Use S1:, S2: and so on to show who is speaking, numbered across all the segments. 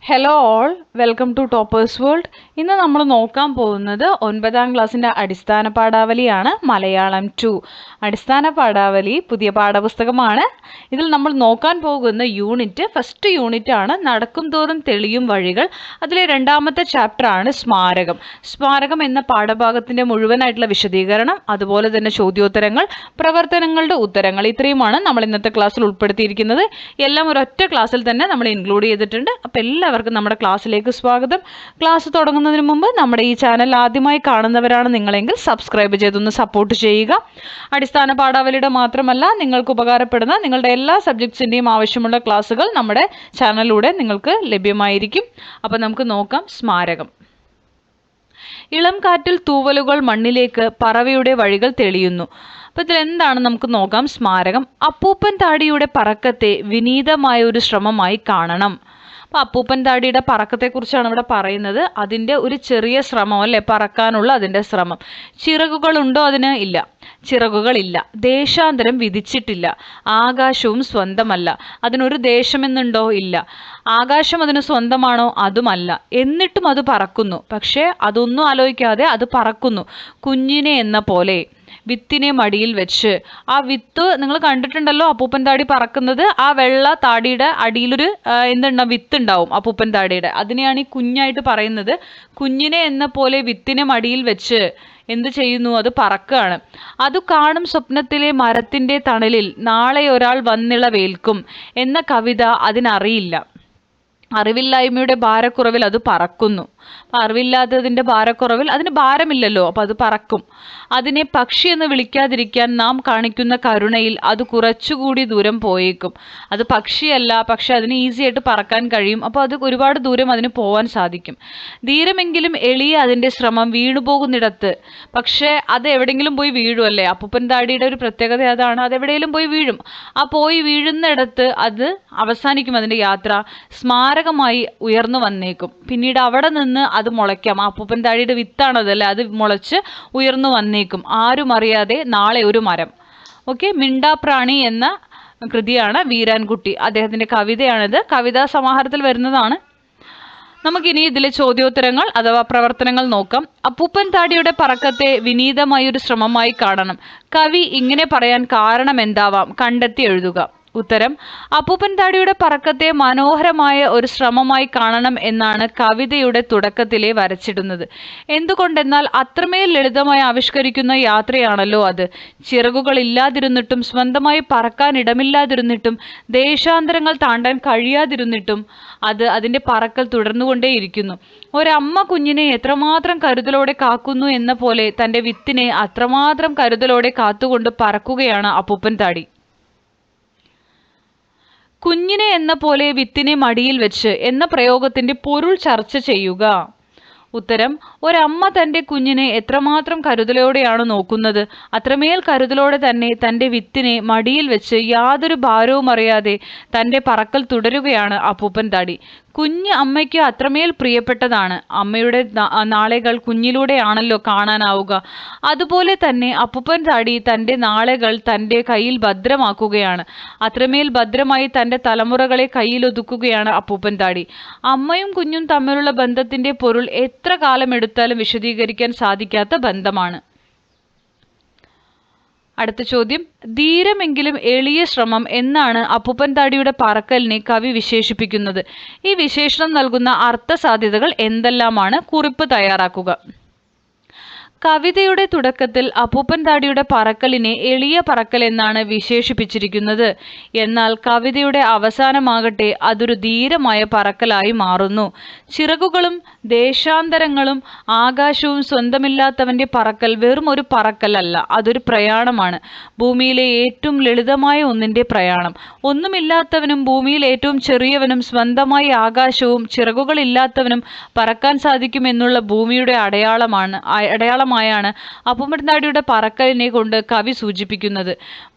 S1: Hello all, welcome to toppers world. ഇന്ന് നമ്മൾ നോക്കാൻ പോകുന്നത് 9ാം ക്ലാസ്സിൻ്റെ അടിസ്ഥാന പാഠാവലിയാണ്. മലയാളം 2 അടിസ്ഥാന പാഠാവലി പുതിയ പാഠപുസ്തകമാണ്. ഇതിൽ നമ്മൾ നോക്കാൻ പോകുന്ന ഫസ്റ്റ് യൂണിറ്റ് ആണ് നടക്കും തോറും തെളിയും വഴികൾ. അതിലെ രണ്ടാമത്തെ ചാപ്റ്റർ ആണ് സ്മാരകം. സ്മാരകം എന്ന പാഠഭാഗത്തിൻ്റെ മുഴുവനായിട്ടുള്ള വിശദീകരണം, അതുപോലെ തന്നെ ചോദ്യോത്തരങ്ങൾ, പ്രവർത്തനങ്ങളുടെ ഉത്തരങ്ങൾ, ഇത്രയുമാണ് നമ്മൾ ഇന്നത്തെ ക്ലാസ്സിൽ ഉൾപ്പെടുത്തിയിരിക്കുന്നത്. എല്ലാം ഒരൊറ്റ ക്ലാസ്സിൽ തന്നെ നമ്മൾ ഇൻക്ലൂഡ് ചെയ്തിട്ടുണ്ട്. അപ്പോൾ എല്ലാവർക്കും നമ്മുടെ ക്ലാസ്സിലേക്ക് സ്വാഗതം. ക്ലാസ് തുടങ്ങുന്നതിന് മുമ്പ് നമ്മുടെ ഈ ചാനൽ ആദ്യമായി കാണുന്നവരാണ് നിങ്ങളെങ്കിൽ സബ്സ്ക്രൈബ് ചെയ്തൊന്ന് സപ്പോർട്ട് ചെയ്യുക. അടിസ്ഥാന പാഠാവലിയുടെ മാത്രമല്ല, നിങ്ങൾക്ക് ഉപകാരപ്പെടുന്ന നിങ്ങളുടെ എല്ലാ സബ്ജക്ട്സിൻ്റെയും ആവശ്യമുള്ള ക്ലാസ്സുകൾ നമ്മുടെ ചാനലിലൂടെ നിങ്ങൾക്ക് ലഭ്യമായിരിക്കും. അപ്പോൾ നമുക്ക് നോക്കാം. സ്മാരകം. ഇളം കാറ്റിൽ തൂവലുകൾ മണ്ണിലേക്ക് പറവയുടെ വഴികൾ തെളിയുന്നു. അപ്പോൾ ഇതിലെന്താണ് നമുക്ക് നോക്കാം. സ്മാരകം. അപ്പൂപ്പൻ താടിയുടെ പറക്കത്തെ വിനീതമായ ഒരു ശ്രമമായി കാണണം. അപ്പോൾ അപ്പൂപ്പൻ താടിയുടെ പറക്കത്തെക്കുറിച്ചാണ് ഇവിടെ പറയുന്നത്. അതിൻ്റെ ഒരു ചെറിയ ശ്രമം അല്ലേ, പറക്കാനുള്ള അതിൻ്റെ ശ്രമം. ചിറകുകളുണ്ടോ? അതിന് ഇല്ല, ചിറകുകളില്ല. ദേശാന്തരം വിധിച്ചിട്ടില്ല. ആകാശവും സ്വന്തമല്ല. അതിനൊരു ദേശമെന്നുണ്ടോ? ഇല്ല. ആകാശം അതിന് സ്വന്തമാണോ? അതുമല്ല. എന്നിട്ടും അത് പറക്കുന്നു. പക്ഷേ അതൊന്നും ആലോചിക്കാതെ അത് പറക്കുന്നു, കുഞ്ഞിനെ എന്ന പോലെ. വിത്തിനെ മടിയിൽ വെച്ച്. ആ വിത്ത് നിങ്ങൾ കണ്ടിട്ടുണ്ടല്ലോ, അപ്പൂപ്പൻ താടി പറക്കുന്നത്. ആ വെള്ള താടിയുടെ അടിയിലൊരു എന്തുണ്ടാവും? വിത്ത് ഉണ്ടാവും അപ്പൂപ്പൻ താടിയുടെ. അതിനെയാണ് ഈ കുഞ്ഞായിട്ട് പറയുന്നത്. കുഞ്ഞിനെ എന്ന പോലെ വിത്തിനെ മടിയിൽ വെച്ച് എന്ത് ചെയ്യുന്നു? അത് പറക്കുകയാണ്. അത് കാണും സ്വപ്നത്തിലെ മരത്തിൻ്റെ തണലിൽ നാളെ ഒരാൾ വന്നിളവേൽക്കും എന്ന കവിത അതിനറിയില്ല. അറിവില്ലായ്മയുടെ ഭാരക്കുറവിൽ അത് പറക്കുന്നു. അറിവില്ലാത്തതിൻ്റെ ഭാരക്കുറവിൽ അതിന് ഭാരമില്ലല്ലോ, അപ്പം അത് പറക്കും. അതിനെ പക്ഷി എന്ന് വിളിക്കാതിരിക്കാൻ നാം കാണിക്കുന്ന കരുണയിൽ അത് കുറച്ചുകൂടി ദൂരം പോയേക്കും. അത് പക്ഷിയല്ല, പക്ഷെ അതിന് ഈസി ആയിട്ട് പറക്കാൻ കഴിയും. അപ്പോൾ അത് ഒരുപാട് ദൂരം അതിന് പോകാൻ സാധിക്കും. ധീരമെങ്കിലും എളിയ അതിൻ്റെ ശ്രമം വീണുപോകുന്നിടത്ത്. പക്ഷേ അത് എവിടെയെങ്കിലും പോയി വീഴുമല്ലേ. അപ്പൂപ്പൻ താടിയുടെ ഒരു പ്രത്യേകത അതാണ്, അതെവിടെയെങ്കിലും പോയി വീഴും. ആ പോയി വീഴുന്നിടത്ത് അത് അവസാനിക്കും അതിൻ്റെ യാത്ര. സ്മാരകമായി ഉയർന്നു വന്നേക്കും. പിന്നീട് അവിടെ നിന്ന് അത് മുളയ്ക്കാം. ആ അപ്പൂപ്പൻ താടിയുടെ വിത്താണതല്ലേ, അത് മുളച്ച് ഉയർന്നു വന്നേക്കും. ആരും അറിയാതെ നാളെ ഒരു മരം. ഓക്കെ. മിണ്ടാപ്രാണി എന്ന കൃതിയാണ് വീരാൻകുട്ടി, അദ്ദേഹത്തിൻ്റെ കവിതയാണിത്. കവിതാ സമാഹാരത്തിൽ വരുന്നതാണ്. നമുക്കിനി ഇതിലെ ചോദ്യോത്തരങ്ങൾ അഥവാ പ്രവർത്തനങ്ങൾ നോക്കാം. അപ്പൂപ്പൻ താടിയുടെ പറക്കത്തെ വിനീതമായൊരു ശ്രമമായി കാണണം. കവി ഇങ്ങനെ പറയാൻ കാരണം എന്താവാം? കണ്ടെത്തി എഴുതുക. ഉത്തരം: അപ്പൂപ്പൻ താടിയുടെ പറക്കത്തെ മനോഹരമായ ഒരു ശ്രമമായി കാണണം എന്നാണ് കവിതയുടെ തുടക്കത്തിലെ വരച്ചിടുന്നത്. എന്തുകൊണ്ടെന്നാൽ അത്രമേൽ ലളിതമായി ആവിഷ്കരിക്കുന്ന യാത്രയാണല്ലോ അത്. ചിറകുകളില്ലാതിരുന്നിട്ടും, സ്വന്തമായി പറക്കാൻ ഇടമില്ലാതിരുന്നിട്ടും, ദേശാന്തരങ്ങൾ താണ്ടാൻ കഴിയാതിരുന്നിട്ടും അത് അതിൻ്റെ പറക്കൽ തുടർന്നുകൊണ്ടേയിരിക്കുന്നു. ഒരമ്മ കുഞ്ഞിനെ എത്രമാത്രം കരുതലോടെ കാക്കുന്നു എന്ന പോലെ തൻ്റെ വിത്തിനെ അത്രമാത്രം കരുതലോടെ കാത്തുകൊണ്ട് പറക്കുകയാണ് അപ്പൂപ്പൻ താടി. കുഞ്ഞിനെ എന്ന പോലെ വിത്തിനെ മടിയിൽ വെച്ച് എന്ന പ്രയോഗത്തിൻ്റെ പൊരുൾ ചർച്ച ചെയ്യുക. ഉത്തരം: ഒരമ്മ തൻ്റെ കുഞ്ഞിനെ എത്രമാത്രം കരുതലോടെയാണ് നോക്കുന്നത്, അത്രമേൽ കരുതലോടെ തന്നെ തൻ്റെ വിത്തിനെ മടിയിൽ വെച്ച് യാതൊരു ഭാരവും അറിയാതെ തൻ്റെ പറക്കൽ തുടരുകയാണ് അപ്പൂപ്പൻ താടി. കുഞ്ഞ് അമ്മയ്ക്ക് അത്രമേൽ പ്രിയപ്പെട്ടതാണ്. അമ്മയുടെ നാളെകൾ കുഞ്ഞിലൂടെയാണല്ലോ കാണാനാവുക. അതുപോലെ തന്നെ അപ്പൂപ്പൻ താടി തൻ്റെ നാളെകൾ തൻ്റെ കയ്യിൽ ഭദ്രമാക്കുകയാണ്. അത്രമേൽ ഭദ്രമായി തൻ്റെ തലമുറകളെ കയ്യിലൊതുക്കുകയാണ് അപ്പൂപ്പൻ താടി. അമ്മയും കുഞ്ഞും തമ്മിലുള്ള ബന്ധത്തിൻ്റെ പൊരുൾ എത്ര കാലം എടുത്താലും വിശദീകരിക്കാൻ സാധിക്കാത്ത ബന്ധമാണ്. അടുത്ത ചോദ്യം: ധീരമെങ്കിലും എളിയ ശ്രമം എന്നാണ് അപ്പൂപ്പൻ താടിയുടെ പറക്കലിനെ കവി വിശേഷിപ്പിക്കുന്നത്. ഈ വിശേഷണം നൽകുന്ന അർത്ഥസാധ്യതകൾ എന്തെല്ലാമാണ്? കുറിപ്പ് തയ്യാറാക്കുക. കവിതയുടെ തുടക്കത്തിൽ അപ്പൂപ്പൻ താടിയുടെ പറക്കലിനെ എളിയ പറക്കൽ എന്നാണ് വിശേഷിപ്പിച്ചിരിക്കുന്നത്. എന്നാൽ കവിതയുടെ അവസാനമാകട്ടെ അതൊരു ധീരമായ പറക്കലായി മാറുന്നു. ചിറകുകളും ദേശാന്തരങ്ങളും ആകാശവും സ്വന്തമില്ലാത്തവൻ്റെ പറക്കൽ വെറും ഒരു പറക്കലല്ല, അതൊരു പ്രയാണമാണ്. ഭൂമിയിലെ ഏറ്റവും ലളിതമായ ഒന്നിൻ്റെ പ്രയാണം. ഒന്നുമില്ലാത്തവനും ഭൂമിയിൽ ഏറ്റവും ചെറിയവനും സ്വന്തമായി ആകാശവും ചിറകുകളില്ലാത്തവനും പറക്കാൻ സാധിക്കുമെന്നുള്ള ഭൂമിയുടെ അടയാളമായാണ് അപ്പൂപ്പൻ താടിയുടെ പറക്കലിനെ കൊണ്ട് കവി സൂചിപ്പിക്കുന്നത്.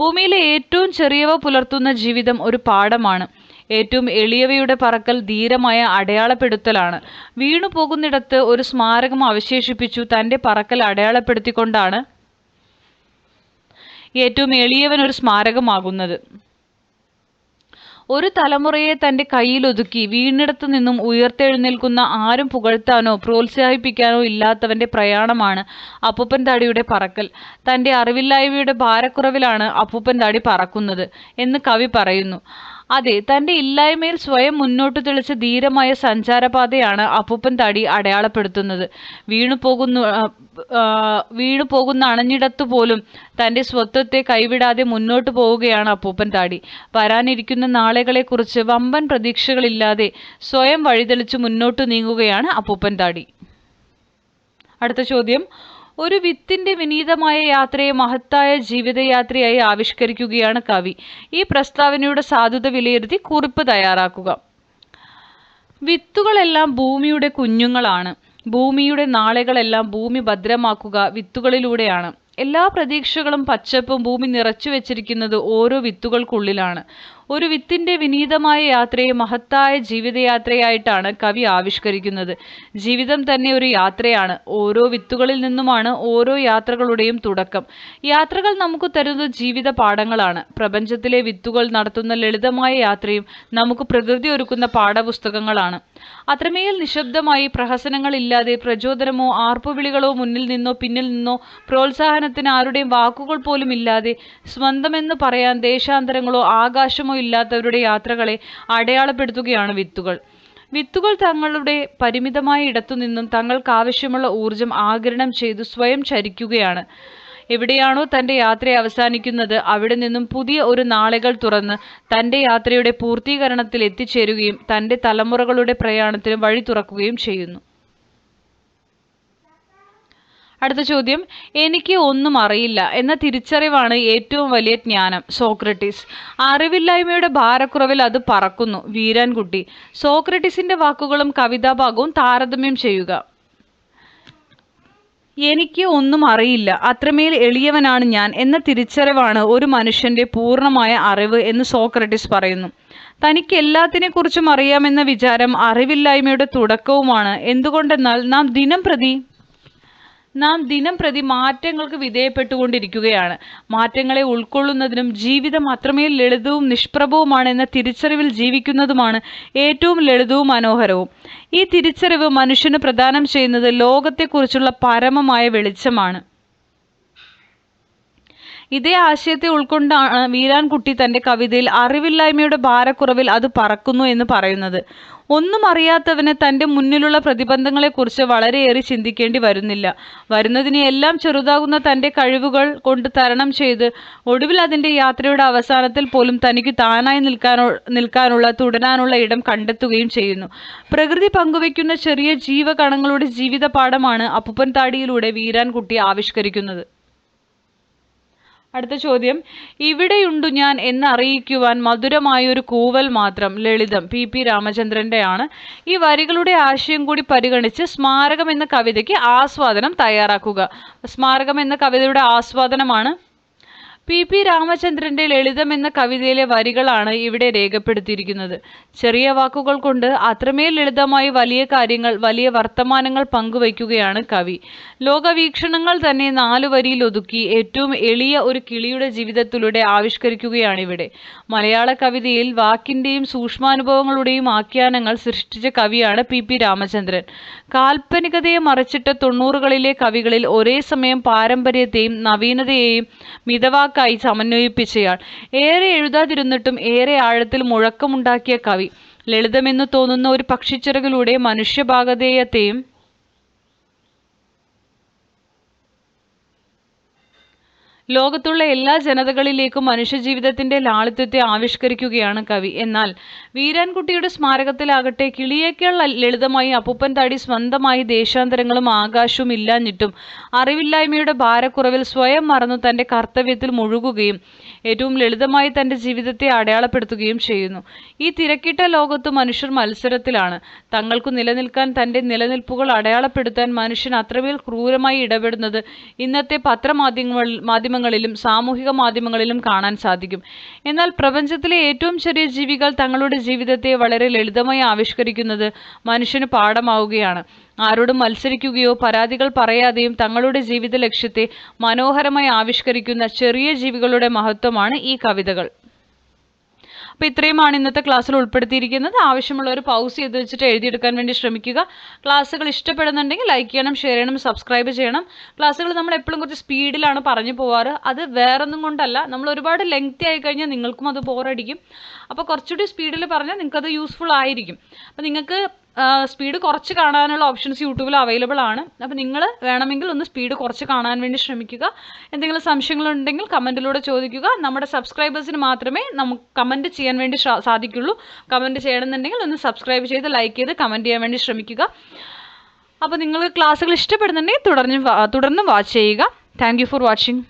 S1: ഭൂമിയിലെ ഏറ്റവും ചെറിയവ പുലർത്തുന്ന ജീവിതം ഒരു പാഠമാണ്. ഏറ്റവും എളിയവയുടെ പറക്കൽ ധീരമായ അടയാളപ്പെടുത്തലാണ്. വീണു പോകുന്നിടത്ത് ഒരു സ്മാരകം അവശേഷിപ്പിച്ചു തൻ്റെ പറക്കൽ അടയാളപ്പെടുത്തിക്കൊണ്ടാണ് ഏറ്റവും എളിയവൻ ഒരു സ്മാരകമാകുന്നത്. ഒരു തലമുറയെ തൻ്റെ കയ്യിലൊതുക്കി വീണിടത്തു നിന്നും ഉയർത്തെഴുന്നേൽക്കുന്ന ആരും പുകഴ്ത്താനോ പ്രോത്സാഹിപ്പിക്കാനോ ഇല്ലാത്തവൻ്റെ പ്രയാണമാണ് അപ്പൂപ്പൻ താടിയുടെ പറക്കൽ. തൻ്റെ അറിവില്ലായ്മയുടെ ഭാരക്കുറവിലാണ് അപ്പൂപ്പൻ താടി പറക്കുന്നത് എന്ന് കവി പറയുന്നു. അതെ, തൻ്റെ ഇല്ലായ്മയിൽ സ്വയം മുന്നോട്ട് തെളിച്ച ധീരമായ സഞ്ചാരപാതയാണ് അപ്പൂപ്പൻ താടി അടയാളപ്പെടുത്തുന്നത്. വീണു പോകുന്ന അണഞ്ഞിടത്തു പോലും തൻ്റെ സ്വത്വത്തെ കൈവിടാതെ മുന്നോട്ട് പോവുകയാണ് അപ്പൂപ്പൻ താടി. വരാനിരിക്കുന്ന നാളുകളെക്കുറിച്ച് വമ്പൻ പ്രതീക്ഷകളില്ലാതെ സ്വയം വഴിതെളിച്ച് മുന്നോട്ട് നീങ്ങുകയാണ് അപ്പൂപ്പൻ താടി. അടുത്ത ചോദ്യം, ഒരു വിത്തിന്റെ വിനീതമായ യാത്രയെ മഹത്തായ ജീവിതയാത്രയായി ആവിഷ്കരിക്കുകയാണ് കവി. ഈ പ്രസ്താവനയുടെ സാധുത വിലയിരുത്തി കുറിപ്പ് തയ്യാറാക്കുക. വിത്തുകളെല്ലാം ഭൂമിയുടെ കുഞ്ഞുങ്ങളാണ്. ഭൂമിയുടെ നാളുകളെല്ലാം ഭൂമി ഭദ്രമാക്കുക വിത്തുകളിലൂടെയാണ്. എല്ലാ പ്രതീക്ഷകളും പച്ചപ്പും ഭൂമി നിറച്ചു വെച്ചിരിക്കുന്നത് ഓരോ വിത്തുകൾക്കുള്ളിലാണ്. ഒരു വിത്തിന്റെ വിനീതമായ യാത്രയെ മഹത്തായ ജീവിതയാത്രയായിട്ടാണ് കവി ആവിഷ്കരിക്കുന്നത്. ജീവിതം തന്നെ ഒരു യാത്രയാണ്. ഓരോ വിത്തുകളിൽ നിന്നുമാണ് ഓരോ യാത്രകളുടെയും തുടക്കം. യാത്രകൾ നമുക്ക് തരുന്ന ജീവിത പാഠങ്ങളാണ്. പ്രപഞ്ചത്തിലെ വിത്തുകൾ നടത്തുന്ന ലളിതമായ യാത്രയും നമുക്ക് പ്രകൃതി ഒരുക്കുന്ന പാഠപുസ്തകങ്ങളാണ്. അത്രമേൽ നിശബ്ദമായി, പ്രഹസനങ്ങളില്ലാതെ, പ്രചോദനമോ ആർപ്പുവിളികളോ മുന്നിൽ നിന്നോ പിന്നിൽ നിന്നോ പ്രോത്സാഹനത്തിന് ആരുടെയും വാക്കുകൾ പോലും ഇല്ലാതെ സ്വന്തമെന്ന് പറയാൻ ദേശാന്തരങ്ങളോ ആകാശമോ ഇല്ലാത്തവരുടെ യാത്രകളെ അടയാളപ്പെടുത്തുകയാണ് വിത്തുകൾ. വിത്തുകൾ തങ്ങളുടെ പരിമിതമായ ഇടത്തുനിന്നും തങ്ങൾക്കാവശ്യമുള്ള ഊർജം ആഗിരണം ചെയ്ത് സ്വയം ചരിക്കുകയാണ്. എവിടെയാണോ തൻ്റെ യാത്ര അവസാനിക്കുന്നത് അവിടെ നിന്നും പുതിയ ഒരു നാളുകൾ തുറന്ന് തൻ്റെ യാത്രയുടെ പൂർത്തീകരണത്തിൽ എത്തിച്ചേരുകയും തൻ്റെ തലമുറകളുടെ പ്രയാണത്തിന് വഴി തുറക്കുകയും ചെയ്യുന്നു. അടുത്ത ചോദ്യം, എനിക്ക് ഒന്നും അറിയില്ല എന്ന തിരിച്ചറിവാണ് ഏറ്റവും വലിയ ജ്ഞാനം. സോക്രട്ടീസ്. അറിവില്ലായ്മയുടെ ഭാരക്കുറവിൽ അത് പറക്കുന്നു. വീരാൻകുട്ടി. സോക്രട്ടീസിന്റെ വാക്കുകളും കവിതാഭാഗവും താരതമ്യം ചെയ്യുക. എനിക്ക് ഒന്നും അറിയില്ല, അത്രമേൽ എളിയവനാണ് ഞാൻ എന്ന തിരിച്ചറിവാണ് ഒരു മനുഷ്യന്റെ പൂർണ്ണമായ അറിവ് എന്ന് സോക്രട്ടീസ് പറയുന്നു. തനിക്ക് എല്ലാത്തിനെക്കുറിച്ചും അറിയാമെന്ന വിചാരം അറിവില്ലായ്മയുടെ തുടക്കവുമാണ്. എന്തുകൊണ്ടെന്നാൽ നാം ദിനം പ്രതി മാറ്റങ്ങൾക്ക് വിധേയപ്പെട്ടുകൊണ്ടിരിക്കുകയാണ്. മാറ്റങ്ങളെ ഉൾക്കൊള്ളുന്നതിനും ജീവിതം അത്രമേൽ ലളിതവും നിഷ്പ്രഭവുമാണ് എന്ന തിരിച്ചറിവിൽ ജീവിക്കുന്നതുമാണ് ഏറ്റവും ലളിതവും മനോഹരവും. ഈ തിരിച്ചറിവ് മനുഷ്യന് പ്രദാനം ചെയ്യുന്നത് ലോകത്തെക്കുറിച്ചുള്ള പരമമായ വെളിച്ചമാണ്. ഇതേ ആശയത്തെ ഉൾക്കൊണ്ടാണ് വീരാൻകുട്ടി തൻ്റെ കവിതയിൽ അറിവില്ലായ്മയുടെ ഭാരക്കുറവിൽ അത് പറക്കുന്നു എന്ന് പറയുന്നത്. ഒന്നും അറിയാത്തവന് തൻ്റെ മുന്നിലുള്ള പ്രതിബന്ധങ്ങളെക്കുറിച്ച് വളരെയേറെ ചിന്തിക്കേണ്ടി വരുന്നതിനെ എല്ലാം ചെറുതാകുന്ന തൻ്റെ കഴിവുകൾ കൊണ്ട് തരണം ചെയ്ത് ഒടുവിൽ അതിൻ്റെ യാത്രയുടെ അവസാനത്തിൽ പോലും തനിക്ക് താനായി നിൽക്കാനുള്ള തുടരാനുള്ള ഇടം കണ്ടെത്തുകയും ചെയ്യുന്നു. പ്രകൃതി പങ്കുവയ്ക്കുന്ന ചെറിയ ജീവകണങ്ങളുടെ ജീവിത പാഠമാണ് അപ്പൂപ്പൻ താടിയിലൂടെ വീരാൻകുട്ടി ആവിഷ്കരിക്കുന്നത്. അടുത്ത ചോദ്യം, ഇവിടെയുണ്ടു ഞാൻ എന്ന് അറിയിക്കുവാൻ മധുരമായൊരു കൂവൽ മാത്രം. ലളിതം. പി രാമചന്ദ്രൻ്റെ ആണ്. ഈ വരികളുടെ ആശയം കൂടി പരിഗണിച്ച് സ്മാരകം എന്ന കവിതയ്ക്ക് ആസ്വാദനം തയ്യാറാക്കുക. സ്മാരകം എന്ന കവിതയുടെ ആസ്വാദനമാണ് പി രാമചന്ദ്രൻ്റെ ലളിതം എന്ന കവിതയിലെ വരികളാണ് ഇവിടെ രേഖപ്പെടുത്തിയിരിക്കുന്നത്. ചെറിയ വാക്കുകൾ കൊണ്ട് അത്രമേൽ ലളിതമായി വലിയ കാര്യങ്ങൾ, വലിയ വർത്തമാനങ്ങൾ പങ്കുവയ്ക്കുകയാണ് കവി. ലോകവീക്ഷണങ്ങൾ തന്നെ 4 വരിയിൽ ഒതുക്കി ഏറ്റവും എളിയ ഒരു കിളിയുടെ ജീവിതത്തിലൂടെ ആവിഷ്കരിക്കുകയാണിവിടെ. മലയാള കവിതയിൽ വാക്കിൻ്റെയും സൂക്ഷ്മാനുഭവങ്ങളുടെയും ആഖ്യാനങ്ങൾ സൃഷ്ടിച്ച കവിയാണ് പി രാമചന്ദ്രൻ. കാൽപ്പനികതയെ മറച്ചിട്ട 90കളിലെ കവികളിൽ ഒരേ സമയം പാരമ്പര്യത്തെയും നവീനതയെയും മിതവാക്കായി സമന്വയിപ്പിച്ചയാൾ. ഏറെ എഴുതാതിരുന്നിട്ടും ഏറെ ആഴത്തിൽ മുഴക്കമുണ്ടാക്കിയ കവി. ലളിതമെന്ന് തോന്നുന്ന ഒരു പക്ഷിച്ചിറകിലൂടെ മനുഷ്യഭാഗധേയത്തെയും ലോകത്തുള്ള എല്ലാ ജനതകളിലേക്കും മനുഷ്യജീവിതത്തിന്റെ ലാളിത്യത്തെ ആവിഷ്കരിക്കുകയാണ് കവി. എന്നാൽ വീരാൻകുട്ടിയുടെ സ്മാരകത്തിലാകട്ടെ കിളിയേക്കാൾ ലളിതമായി അപ്പൂപ്പൻ താടി സ്വന്തമായി ദേശാന്തരങ്ങളും ആകാശവും ഇല്ലാഞ്ഞിട്ടും അറിവില്ലായ്മയുടെ ഭാരക്കുറവിൽ സ്വയം മറന്നു തൻ്റെ കർത്തവ്യത്തിൽ മുഴുകുകയും ഏറ്റവും ലളിതമായി തൻ്റെ ജീവിതത്തെ അടയാളപ്പെടുത്തുകയും ചെയ്യുന്നു. ഈ തിരക്കിട്ട ലോകത്ത് മനുഷ്യർ മത്സരത്തിലാണ്. തങ്ങൾക്കു നിലനിൽക്കാൻ, തൻ്റെ നിലനിൽപ്പുകൾ അടയാളപ്പെടുത്താൻ മനുഷ്യൻ അത്രമേൽ ക്രൂരമായി ഇടപെടുന്നത് ഇന്നത്തെ പത്രമാധ്യമങ്ങളിലും സാമൂഹിക മാധ്യമങ്ങളിലും കാണാൻ സാധിക്കും. എന്നാൽ പ്രപഞ്ചത്തിലെ ഏറ്റവും ചെറിയ ജീവികൾ തങ്ങളുടെ ജീവിതത്തെ വളരെ ലളിതമായി ആവിഷ്കരിക്കുന്നത് മനുഷ്യന് പാഠമാവുകയാണ്. ആരോടും മത്സരിക്കുകയോ പരാതികൾ പറയാതെയും തങ്ങളുടെ ജീവിത ലക്ഷ്യത്തെ മനോഹരമായി ആവിഷ്കരിക്കുന്ന ചെറിയ ജീവികളുടെ മഹത്വമാണ് ഈ കവിതകൾ. അപ്പോൾ ഇത്രയുമാണ് ഇന്നത്തെ ക്ലാസ്സിൽ ഉൾപ്പെടുത്തിയിരിക്കുന്നത്. ആവശ്യമുള്ളവർ പൗസ് ചെയ്ത് വെച്ചിട്ട് എഴുതിയെടുക്കാൻ വേണ്ടി ശ്രമിക്കുക. ക്ലാസ്സുകൾ ഇഷ്ടപ്പെടുന്നുണ്ടെങ്കിൽ ലൈക്ക് ചെയ്യണം, ഷെയർ ചെയ്യണം, സബ്സ്ക്രൈബ് ചെയ്യണം. ക്ലാസ്സുകൾ നമ്മൾ എപ്പോഴും കുറച്ച് സ്പീഡിലാണ് പറഞ്ഞു പോവാറ്. അത് വേറൊന്നും കൊണ്ടല്ല, നമ്മൾ ഒരുപാട് ലെങ്തി ആയി കഴിഞ്ഞാൽ നിങ്ങൾക്കും അത് ബോറടിക്കും. അപ്പോൾ കുറച്ചുകൂടി സ്പീഡിൽ പറഞ്ഞാൽ നിങ്ങൾക്കത് യൂസ്ഫുൾ ആയിരിക്കും. അപ്പോൾ നിങ്ങൾക്ക് സ്പീഡ് കുറച്ച് കാണാനുള്ള ഓപ്ഷൻസ് യൂട്യൂബിൽ അവൈലബിൾ ആണ്. അപ്പോൾ നിങ്ങൾ വേണമെങ്കിൽ ഒന്ന് സ്പീഡ് കുറച്ച് കാണാൻ വേണ്ടി ശ്രമിക്കുക. എന്തെങ്കിലും സംശയങ്ങളുണ്ടെങ്കിൽ കമൻറ്റിലൂടെ ചോദിക്കുക. നമ്മുടെ സബ്സ്ക്രൈബേഴ്സിന് മാത്രമേ നമുക്ക് കമൻറ്റ് ചെയ്യാൻ വേണ്ടി സാധിക്കുള്ളൂ. കമൻറ്റ് ചെയ്യണമെന്നുണ്ടെങ്കിൽ ഒന്ന് സബ്സ്ക്രൈബ് ചെയ്ത് ലൈക്ക് ചെയ്ത് കമൻറ്റ് ചെയ്യാൻ വേണ്ടി ശ്രമിക്കുക. അപ്പോൾ നിങ്ങൾ ക്ലാസ്സുകൾ ഇഷ്ടപ്പെടുന്നുണ്ടെങ്കിൽ തുടർന്ന് വാച്ച് ചെയ്യുക. Thank you for watching.